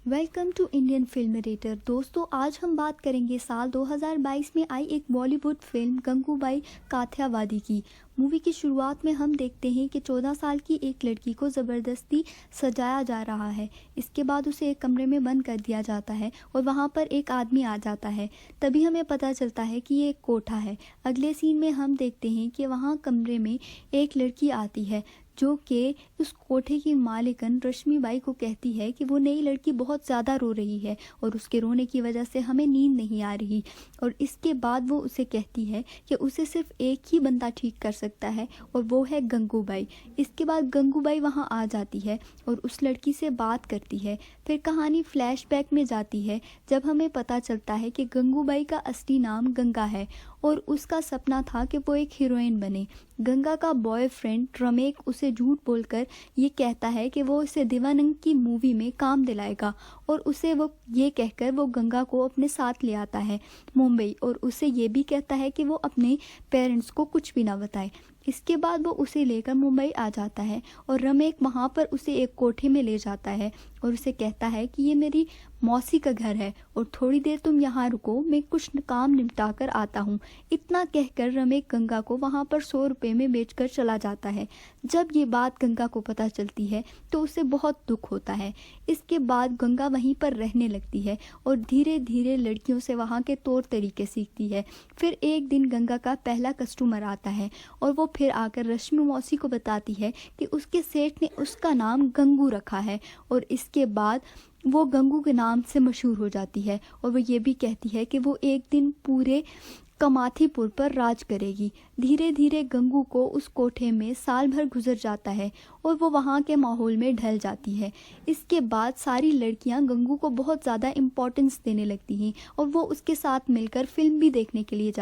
Welcome to Indian film rater. दोस्तों, आज हम बात करेंगे साल 2022 में आई एक बॉलीवुड फिल्म गंगूबाई काठियावादी की। मूवी की शुरुआत में हम देखते हैं कि 14 साल की एक लड़की को ज़बरदस्ती सजाया जा रहा है। इसके बाद उसे एक कमरे में बंद कर दिया जाता है और वहाँ पर एक आदमी आ जाता है। तभी हमें पता चलता है कि ये एक कोठा है। अगले सीन में हम देखते हैं कि वहाँ कमरे में एक लड़की आती है जो कि उस कोठे की मालिकन रश्मि बाई को कहती है कि वो नई लड़की बहुत ज़्यादा रो रही है और उसके रोने की वजह से हमें नींद नहीं आ रही। और इसके बाद वो उसे कहती है कि उसे सिर्फ एक ही बंदा ठीक कर सकता है और वो है गंगूबाई। इसके बाद गंगूबाई वहाँ आ जाती है और उस लड़की से बात करती है। फिर कहानी फ्लैशबैक में जाती है जब हमें पता चलता है कि गंगूबाई का असली नाम गंगा है और उसका सपना था कि वो एक हीरोइन बने। गंगा का बॉयफ्रेंड रमेक उसे झूठ बोलकर ये कहता है कि वो उसे दीवानंद की मूवी में काम दिलाएगा और उसे वो ये कहकर वो गंगा को अपने साथ ले आता है मुंबई और उसे ये भी कहता है कि वो अपने पेरेंट्स को कुछ भी ना बताए। इसके बाद वो उसे लेकर मुंबई आ जाता है और रमेक वहाँ पर उसे एक कोठे में ले जाता है और उसे कहता है कि ये मेरी मौसी का घर है और थोड़ी देर तुम यहाँ रुको, मैं कुछ काम निपटा कर आता हूँ। इतना कहकर रमेक गंगा को वहाँ पर 100 रुपये में बेचकर चला जाता है। जब ये बात गंगा को पता चलती है तो उसे बहुत दुख होता है। इसके बाद गंगा वहीं पर रहने लगती है और धीरे धीरे लड़कियों से वहाँ के तौर तरीके सीखती है। फिर एक दिन गंगा का पहला कस्टमर आता है और वो फिर आकर रश्मि मौसी को बताती है कि उसके सेठ ने उसका नाम गंगू रखा है और इसके बाद वो गंगू के नाम से मशहूर हो जाती है और वो ये भी कहती है कि वो एक दिन पूरे कमाथीपुर पर राज करेगी। धीरे धीरे गंगू को उस कोठे में साल भर गुजर जाता है और वो वहाँ के माहौल में ढल जाती है। इसके बाद सारी लड़कियाँ गंगू को बहुत ज़्यादा इम्पोर्टेंस देने लगती हैं और वो उसके साथ मिलकर फिल्म भी देखने के लिए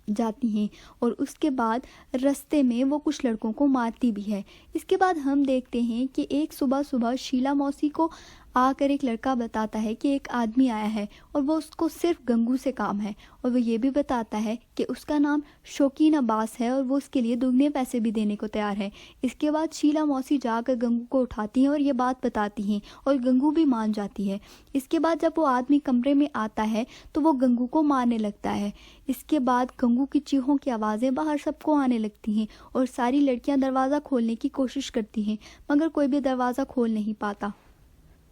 जाती हैं और उसके बाद रास्ते में वो कुछ लड़कों को मारती भी है। इसके बाद हम देखते हैं कि एक सुबह सुबह शीला मौसी को आकर एक लड़का बताता है कि एक आदमी आया है और वो उसको सिर्फ गंगू से काम है और वो ये भी बताता है कि उसका नाम शौकीन अब्बास है और वो उसके लिए दुगने पैसे भी देने को तैयार है। इसके बाद शीला मौसी जाकर गंगू को उठाती हैं और ये बात बताती हैं और गंगू भी मान जाती है। इसके बाद जब वो आदमी कमरे में आता है तो वो गंगू को मारने लगता है। इसके बाद गंगू की चीखों की आवाज़ें बाहर सबको आने लगती हैं और सारी लड़कियां दरवाज़ा खोलने की कोशिश करती हैं मगर कोई भी दरवाज़ा खोल नहीं पाता।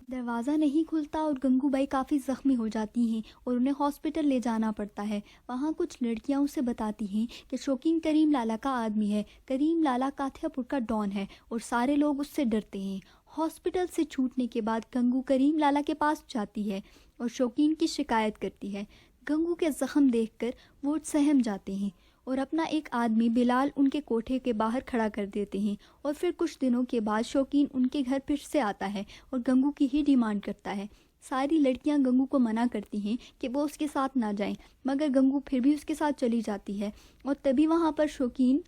दरवाज़ा नहीं खुलता और गंगूबाई काफ़ी ज़ख्मी हो जाती हैं और उन्हें हॉस्पिटल ले जाना पड़ता है। वहाँ कुछ लड़कियाँ उसे बताती हैं कि शौकीन करीम लाला का आदमी है। करीम लाला काठियापुर का डॉन है और सारे लोग उससे डरते हैं। हॉस्पिटल से छूटने के बाद गंगू करीम लाला के पास जाती है और शौकीन की शिकायत करती है। गंगू के ज़ख्म देखकर वो सहम जाते हैं और अपना एक आदमी बिलाल उनके कोठे के बाहर खड़ा कर देते हैं और फिर कुछ दिनों के बाद शौकीन उनके घर फिर से आता है और गंगू की ही डिमांड करता है। सारी लड़कियां गंगू को मना करती हैं कि वो उसके साथ ना जाएं मगर गंगू फिर भी उसके साथ चली जाती है और तभी वहाँ पर शौकीन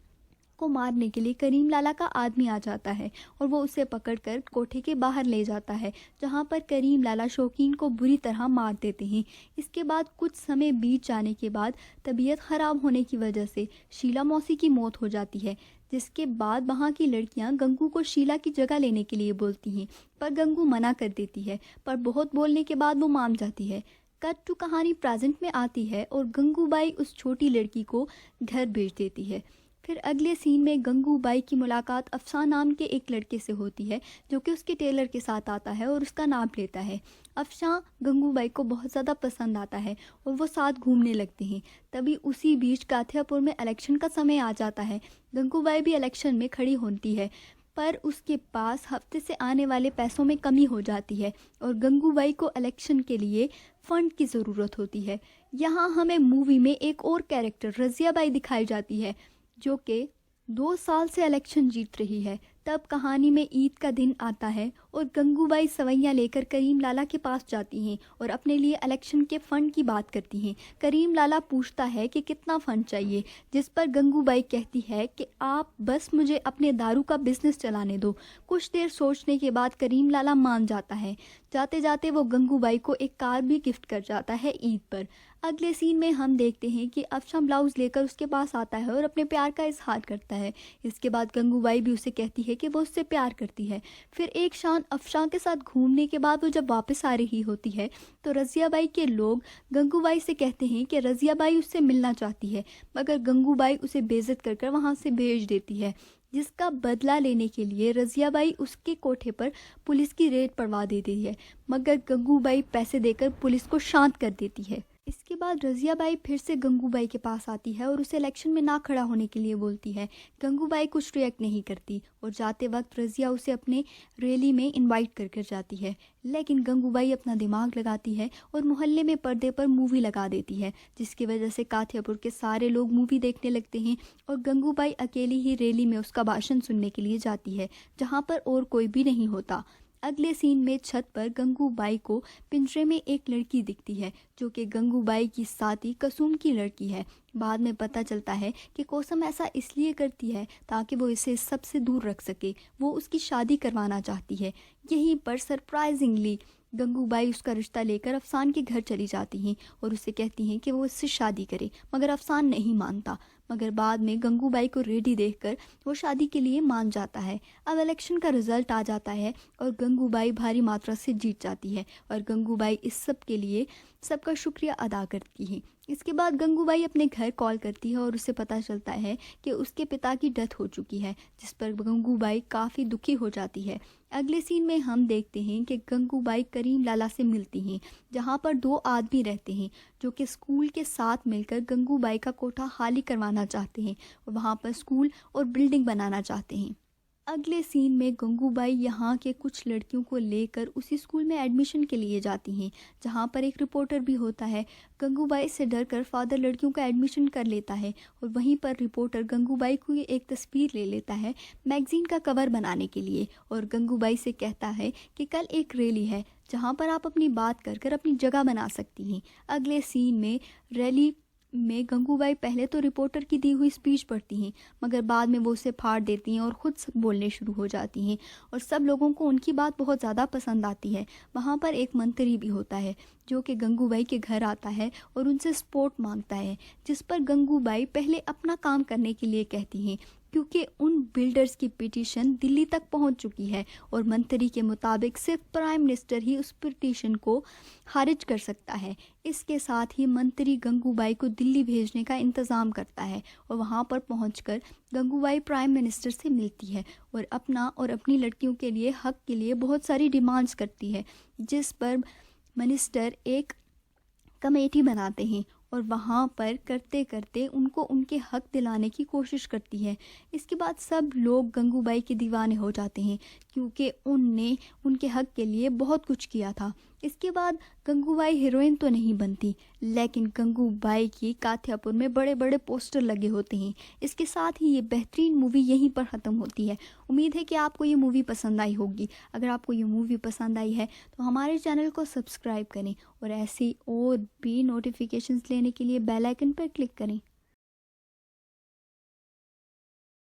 को मारने के लिए करीम लाला का आदमी आ जाता है और वो उसे पकड़कर कोठे के बाहर ले जाता है जहाँ पर करीम लाला शौकीन को बुरी तरह मार देते हैं। इसके बाद कुछ समय बीत जाने के बाद तबीयत ख़राब होने की वजह से शीला मौसी की मौत हो जाती है। जिसके बाद वहाँ की लड़कियाँ गंगू को शीला की जगह लेने के लिए बोलती हैं पर गंगू मना कर देती है पर बहुत बोलने के बाद वो मान जाती है। कट टू कहानी प्रेजेंट में आती है और गंगूबाई उस छोटी लड़की को घर भेज देती है। फिर अगले सीन में गंगूबाई की मुलाकात अफसान नाम के एक लड़के से होती है जो कि उसके टेलर के साथ आता है और उसका नाम लेता है। अफसान गंगूबाई को बहुत ज़्यादा पसंद आता है और वो साथ घूमने लगते हैं। तभी उसी बीच काठियापुर में इलेक्शन का समय आ जाता है। गंगूबाई भी इलेक्शन में खड़ी होती है पर उसके पास हफ्ते से आने वाले पैसों में कमी हो जाती है और गंगूबाई को इलेक्शन के लिए फंड की ज़रूरत होती है। यहाँ हमें मूवी में एक और कैरेक्टर रज़िया बाई दिखाई जाती है जो कि 2 साल से इलेक्शन जीत रही है। तब कहानी में ईद का दिन आता है और गंगूबाई सवैयाँ लेकर करीम लाला के पास जाती हैं और अपने लिए इलेक्शन के फ़ंड की बात करती हैं। करीम लाला पूछता है कि कितना फ़ंड चाहिए, जिस पर गंगूबाई कहती है कि आप बस मुझे अपने दारू का बिजनेस चलाने दो। कुछ देर सोचने के बाद करीम लाला मान जाता है। जाते जाते वो गंगूबाई को एक कार भी गिफ्ट कर जाता है ईद पर। अगले सीन में हम देखते हैं कि अफशान ब्लाउज लेकर उसके पास आता है और अपने प्यार का इजहार करता है। इसके बाद गंगूबाई भी उसे कहती है कि वो उससे प्यार करती है। फिर एक शाम अफशान के साथ घूमने के बाद वो जब वापस आ रही होती है तो रज़ियाबाई के लोग गंगूबाई से कहते हैं कि रज़ियाबाई उससे मिलना चाहती है, मगर गंगूबाई उसे बेइज्जत कर कर वहाँ से भेज देती है। जिसका बदला लेने के लिए रज़ियाबाई उसके कोठे पर पुलिस की रेड पड़वा देती है, मगर गंगूबाई पैसे देकर पुलिस को शांत कर देती है। इसके बाद रज़ियाबाई फिर से गंगूबाई के पास आती है और उसे इलेक्शन में ना खड़ा होने के लिए बोलती है। गंगूबाई कुछ रिएक्ट नहीं करती और जाते वक्त रज़िया उसे अपने रैली में इनवाइट कर कर जाती है, लेकिन गंगूबाई अपना दिमाग लगाती है और मोहल्ले में पर्दे पर मूवी लगा देती है, जिसकी वजह से काथियापुर के सारे लोग मूवी देखने लगते हैं और गंगूबाई अकेली ही रैली में उसका भाषण सुनने के लिए जाती है, जहाँ पर और कोई भी नहीं होता। अगले सीन में छत पर गंगूबाई को पिंजरे में एक लड़की दिखती है, जो कि गंगूबाई की साथी कसुम की लड़की है। बाद में पता चलता है कि कोसम ऐसा इसलिए करती है ताकि वो इसे सबसे दूर रख सके। वो उसकी शादी करवाना चाहती है। यहीं पर सरप्राइजिंगली गंगूबाई उसका रिश्ता लेकर अफसान के घर चली जाती हैं और उसे कहती हैं कि वो उससे शादी करे, मगर अफसान नहीं मानता। मगर बाद में गंगूबाई को रेडी देखकर वो शादी के लिए मान जाता है। अब इलेक्शन का रिजल्ट आ जाता है और गंगूबाई भारी मात्रा से जीत जाती है और गंगूबाई इस सब के लिए सबका शुक्रिया अदा करती है। इसके बाद गंगूबाई अपने घर कॉल करती है और उसे पता चलता है कि उसके पिता की डेथ हो चुकी है, जिस पर गंगूबाई काफ़ी दुखी हो जाती है। अगले सीन में हम देखते हैं कि गंगूबाई करीम लाला से मिलती हैं, जहां पर दो आदमी रहते हैं जो कि स्कूल के साथ मिलकर गंगूबाई का कोठा खाली करवाना चाहते हैं और वहां पर स्कूल और बिल्डिंग बनाना चाहते हैं। अगले सीन में गंगूबाई यहाँ के कुछ लड़कियों को लेकर उसी स्कूल में एडमिशन के लिए जाती हैं, जहाँ पर एक रिपोर्टर भी होता है। गंगूबाई से डरकर फादर लड़कियों का एडमिशन कर लेता है और वहीं पर रिपोर्टर गंगूबाई को ये एक तस्वीर ले लेता है मैगजीन का कवर बनाने के लिए और गंगूबाई से कहता है कि कल एक रैली है जहाँ पर आप अपनी बात कर कर अपनी जगह बना सकती हैं। अगले सीन में रैली में गंगूबाई पहले तो रिपोर्टर की दी हुई स्पीच पढ़ती हैं, मगर बाद में वो उसे फाड़ देती हैं और ख़ुद बोलने शुरू हो जाती हैं और सब लोगों को उनकी बात बहुत ज़्यादा पसंद आती है। वहाँ पर एक मंत्री भी होता है जो कि गंगूबाई के घर आता है और उनसे सपोर्ट मांगता है, जिस पर गंगूबाई पहले अपना काम करने के लिए कहती हैं, क्योंकि उन बिल्डर्स की पिटीशन दिल्ली तक पहुंच चुकी है और मंत्री के मुताबिक सिर्फ प्राइम मिनिस्टर ही उस पिटीशन को खारिज कर सकता है। इसके साथ ही मंत्री गंगूबाई को दिल्ली भेजने का इंतज़ाम करता है और वहां पर पहुंचकर गंगूबाई प्राइम मिनिस्टर से मिलती है और अपना और अपनी लड़कियों के लिए हक के लिए बहुत सारी डिमांड्स करती है, जिस पर मिनिस्टर एक कमेटी बनाते हैं और वहाँ पर करते करते उनको उनके हक दिलाने की कोशिश करती है। इसके बाद सब लोग गंगूबाई के दीवाने हो जाते हैं, क्योंकि उनने उनके हक के लिए बहुत कुछ किया था। इसके बाद गंगूबाई हीरोइन तो नहीं बनती, लेकिन गंगूबाई की काथियापुर में बड़े बड़े पोस्टर लगे होते हैं। इसके साथ ही ये बेहतरीन मूवी यहीं पर ख़त्म होती है। उम्मीद है कि आपको ये मूवी पसंद आई होगी। अगर आपको ये मूवी पसंद आई है तो हमारे चैनल को सब्सक्राइब करें और ऐसी और भी नोटिफिकेशंस लेने के लिए बेल आइकन पर क्लिक करें।